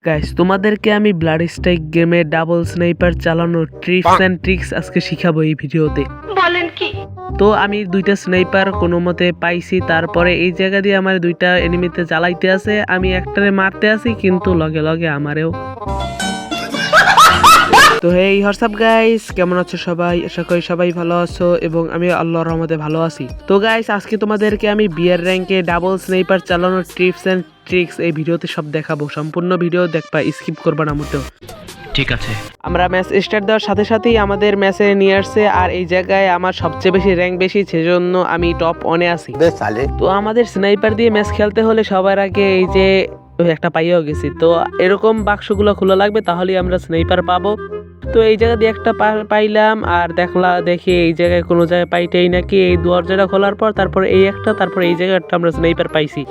Guys তোমাদেরকে আমি blood strike গেমে ডাবল স্নাইপার চালানোর ট্রিপস এন্ড ট্রিক্স আজকে শিখাবো এই ভিডিওতে। বলেন কি? তো আমি দুইটা স্নাইপার কোনো মতে পাইছি, তারপরে এই জায়গা দিয়ে আমার দুইটা এনিমিতে জ্বালাইতে আছে, আমি একটারে মারতে আছি কিন্তু লগে লগে আমারেও। তো হেই হোয়াটসঅ্যাপ গাইস, কেমন আছো সবাই? আশা করি সবাই ভালো আছো এবং আমি আল্লাহর রহমতে ভালো আছি। তো গাইস আজকে তোমাদেরকে আমি বিয়ার র্যাঙ্কে ডাবল স্নাইপার চালানোর টিপস এন্ড ট্রিক্স এই ভিডিওতে সব দেখাবো। সম্পূর্ণ ভিডিও দেখবা, স্কিপ করবা না মোটেও। ঠিক আছে। আমরা ম্যাচ স্টার্ট দেওয়ার সাথে সাথেই আমাদের ম্যাচে নিয়ে আসছে, আর এই জায়গায় আমার সবচেয়ে বেশি র্যাঙ্ক বেশি, সেজন্য আমি টপ অনে আছি। তো আমাদের স্নাইপার দিয়ে ম্যাচ খেলতে হলে সবার আগে এই যে একটা পাইয়াও গেছি, তো এরকম বাক্সগুলো খোলা লাগবে, তাহলেই আমরা স্নাইপার পাবো। তো এই জায়গা দিয়ে একটা পাইলাম, আর দেখি এই জায়গায় কোনো জায়গায় পাইটাই নাকি। এই দরজাটা খোলার পর তারপরে এই একটা, তারপরে এই জায়গাটা আমরা স্নাইপার পাইছি।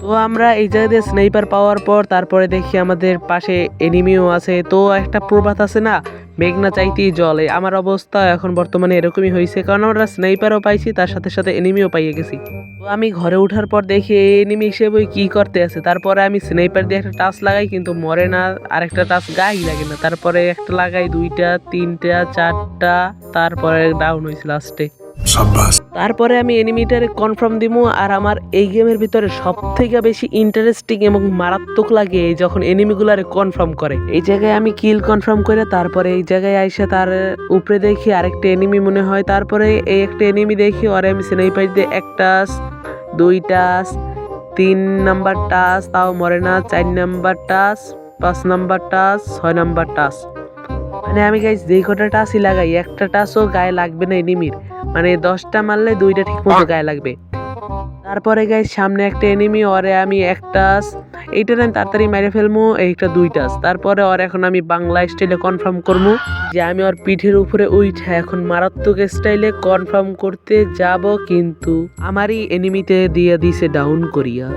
তো আমরা এই জায়গা দিয়ে স্নাইপার পাওয়ার পর তারপরে দেখি আমাদের পাশে এনিমিও আছে। তো একটা প্রবাদ আছে না, মেঘনা চাইতেই জলে। আমার অবস্থা এখন বর্তমানে এরকমই হয়েছে, কারণ আমরা স্নাইপারও পাইছি, তার সাথে সাথে এনিমিও পাইয়ে গেছি। তো আমি ঘরে ওঠার পর দেখি এই এনিমি হিসেবে কি করতে আছে, তারপরে আমি স্নাইপার দিয়ে একটা টাচ লাগাই কিন্তু মরে না, আর একটা টাচ গায়ে লাগে না, তারপরে একটা লাগাই, দুইটা, তিনটা, চারটা, তারপরে ডাউন হয়েছে লাস্টে। তারপরে আমি এনিমিটারে কনফার্ম দিমু। আর আমার এই গেমের ভিতরে সব থেকে বেশি ইন্টারেস্টিং এবং মারাত্মক লাগে যখন এনিমিগুলারে কনফার্ম করে। এই জায়গায় আমি কিল কনফার্ম করে তারপরে এই জায়গায় আইসা তার উপরে দেখি আরেকটা এনিমি মনে হয়, তারপরে এই একটা এনিমি দেখি ওরে আমি স্নাইপার দিয়ে একটা, দুইটা, 3 নাম্বার টাচ, তাও মরে না, 4 number touch, 5 number touch, 6 number touch. মানে আমি গাইস যেই কটা টাচই লাগাই একটা টাচও গায়ে লাগবে না এনিমির, মানে 10টা মারলে 2টা ঠিক মতো গায়ে লাগবে। তারপরে গাইস সামনে একটা এনিমি, ওরে আমি এক টাচ, এইটা আমি তাড়াতাড়ি মেরে ফেলবো, এইটা 2 টাচ। তারপরে ওর এখন আমি বাংলা স্টাইলে কনফার্ম করবো যে আমি ওর পিঠের উপরে উঠে এখন মারাত্মক স্টাইলে কনফার্ম করতে যাব, কিন্তু আমারই এনিমিতে দিয়ে দিছে ডাউন করিয়া।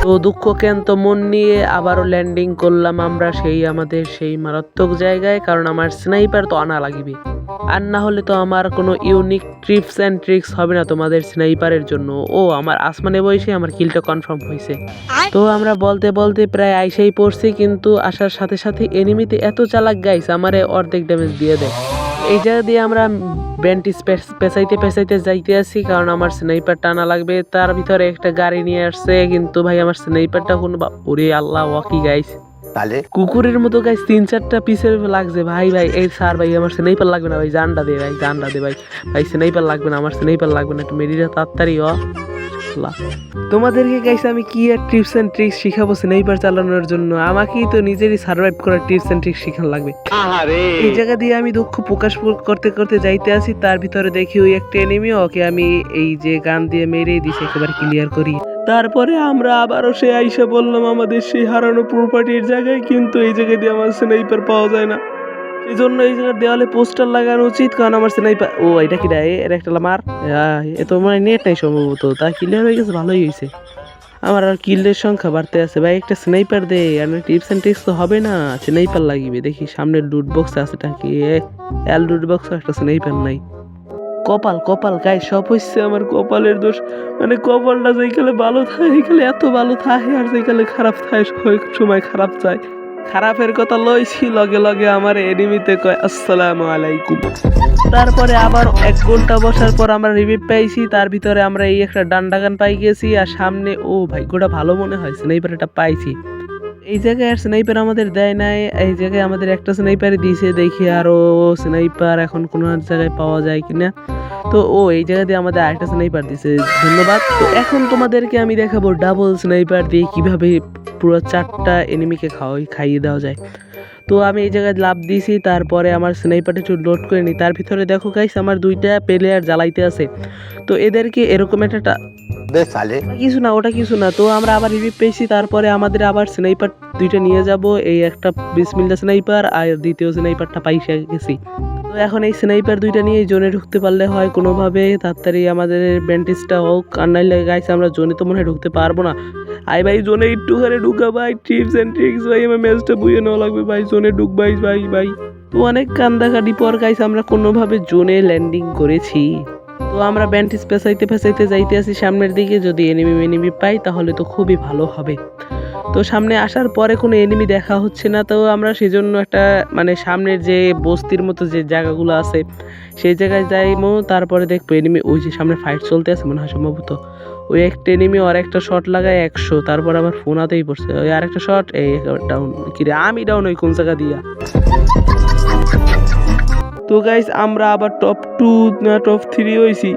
তো দুঃখ কেন্ত মন নিয়ে আবারও ল্যান্ডিং করলাম আমরা আমাদের সেই মারাত্মক জায়গায়, কারণ আমার স্নাইপার তো আনা লাগবে, আর না হলে তো আমার কোনো ইউনিক টিপস অ্যান্ড ট্রিক্স হবে না তোমাদের স্নাইপারের জন্য। ও আমার আসমানে বসে আমার কিলটা কনফার্ম হয়েছে। তো আমরা বলতে বলতে প্রায় আইসাই পড়ছি, কিন্তু আসার সাথে সাথে এনিমিতে এত চালাক গাইস আমারে অর্ধেক ড্যামেজ দিয়ে দেয়। এই জায়গা দিয়ে আমরা ব্যান্টিস পেঁচাইতে যাইতে আসি, কারণ আমার স্নাইপার টানা লাগবে। তার ভিতরে একটা গাড়ি নিয়ে আসছে, কিন্তু ভাই আমার স্নাইপারটা কোনো, ওরে আল্লাহ ওয়াকি গাইস, কুকুরের মতো গাইস 3-4টা পিসের লাগছে। ভাই এই স্যার ভাই আমার স্নাইপার লাগবে না ভাই, জানটা দে ভাই, জানটা দে ভাই, স্নাইপার লাগবে না, আমার স্নাইপার লাগবে না, একটু মেরিটা তাড়াতাড়ি। তোমাদেরকে গাইস আমি কি আর টিপস এন্ড ট্রিক্স শিখাবো স্নাইপার চালানোর জন্য? আমাকেই তো নিজেরই সার্ভাইভ করার টিপস এন্ড ট্রিক্স শিখানো লাগবে। এই জায়গা দিয়ে আমি দুঃখ প্রকাশ করতে করতে যাইতে আসি, তার ভিতরে দেখি ওই একটা এনিমি, ওকে আমি এই যে গান দিয়ে মেরেই দিছি, একেবারে ক্লিয়ার করি। তারপরে আমরা আবারও সে আইসা বললাম আমাদের সেই হারানো প্রপার্টির জায়গায়, কিন্তু এই জায়গায় দিয়ে আমার স্নাইপার পাওয়া যায় না। এই জন্য এই জায়গার দেওয়ালে পোস্টার লাগানো উচিত, কারণ আমার স্নাইপার, ও এটা কি দেয়, এর একটা মার, এ তো মানে নেট নাই সম্ভবত, তা ক্লিয়ার হয়ে গেছে, ভালোই হয়েছে। আমার আর কিলের সংখ্যা বাড়তে আছে। ভাই একটা স্নাইপার দে, আর টিপস এন্ড ট্রিক্স তো হবে না, স্নাইপার লাগিবে। দেখি সামনের লুট বক্স আছে নাকি, লুট বক্স একটা স্নাইপার নাই। কপাল গাই, সব হচ্ছে আমার কপালের দোষ। মানে কপালটা যেইকালে ভালো থাকে সেইকালে এত ভালো থাকে, আর যেইকালে খারাপ থাকে সব সময় খারাপ চায়। খারাপের কথা লইছি, লগে লগে আমার এনিমিতে কয় আসসালামু আলাইকুম। তারপরে আবার 1 ঘন্টা বসার পর আমরা রিভিভ পাইছি, তার ভিতরে আমরা এই একটা ডান্ডাগান পাই গেছি, আর সামনে ও ভাগ্যটা ভালো মনে হয় স্নাইপার এটা পাইছি। এই জায়গায় আর স্নাইপার আমাদের দেয় নাই, এই জায়গায় আমাদের একটা স্নাইপার দিয়েছে, দেখি আরো স্নাইপার এখন কোন জায়গায় পাওয়া যায় কিনা। তো এই জায়গা দিয়ে আমাদের আরেকটা স্নাইপার দিয়েছে, ধন্যবাদ। তো এখন তোমাদেরকে আমি দেখাবো ডাবল স্নাইপার দিয়ে কিভাবে পুরো 4টা এনিমিকে খাইয়ে দেওয়া যায়। তো আমি এই জায়গায় লাভ দিয়েছি, তারপরে আমার স্নাইপারটা একটু লোড করে নিই। তার ভিতরে দেখো গাইস আমার 2টা প্লেয়ার জ্বালাইতে আছে, তো এদেরকে এরকম একটা কিছু না, ওটা কিছু না। তো আমরা আবার রিভিভ পেয়েছি, তারপরে আমাদের আবার স্নাইপার 2টা নিয়ে যাব। এই একটা বিসমিল্লাহ স্নাইপার আর দ্বিতীয় স্নাইপারটা পাইসা গেছি। তো এখন এই স্নাইপার 2টা নিয়ে জোনে ঢুকতে পারলে হয় কোনোভাবে, তাড়াতাড়ি আমাদের ব্যান্টিসটা হোক, আর নাইলে গাইস আমরা জোনে তো মনে হয় ঢুকতে পারবো না। ভাই জোনে একটু করে ঢুকা ভাই, টিপস এন্ড ট্রিক্স ভাই, আমার ম্যাচটা বুঝে নেওয়া লাগবে ভাই, জোনে ঢুক ভাই। তো অনেক কান্দাকাটি পর গাইস আমরা কোনোভাবে জোনে ল্যান্ডিং করেছি। তো আমরা ব্যান্ডেজ পেঁচাইতে পেঁচাইতে যাইতে আছি সামনের দিকে, যদি এনিমি পাই তাহলে তো খুবই ভালো হবে। তো সামনে আসার পরে কোনো এনিমি দেখা হচ্ছে না, তো আমরা সেজন্য একটা মানে সামনের যে বস্তির মতো যে জায়গাগুলো আছে সেই জায়গায় যাইমো, তারপরে দেখবো এনিমি ওই যে সামনে ফাইট চলতে আছে মনে হয় সম্ভবত। ওই একটা এনিমি আর একটা শট লাগায় 100, তারপর আমার ফোন হাতেই পড়ছে, ওই আরেকটা শট, এই ডাউন। কিরে আমি ডাউন ওই কোন জায়গা দিয়া? তো গাইস আমরা আবার টপ 2 না টপ 3 হইছি।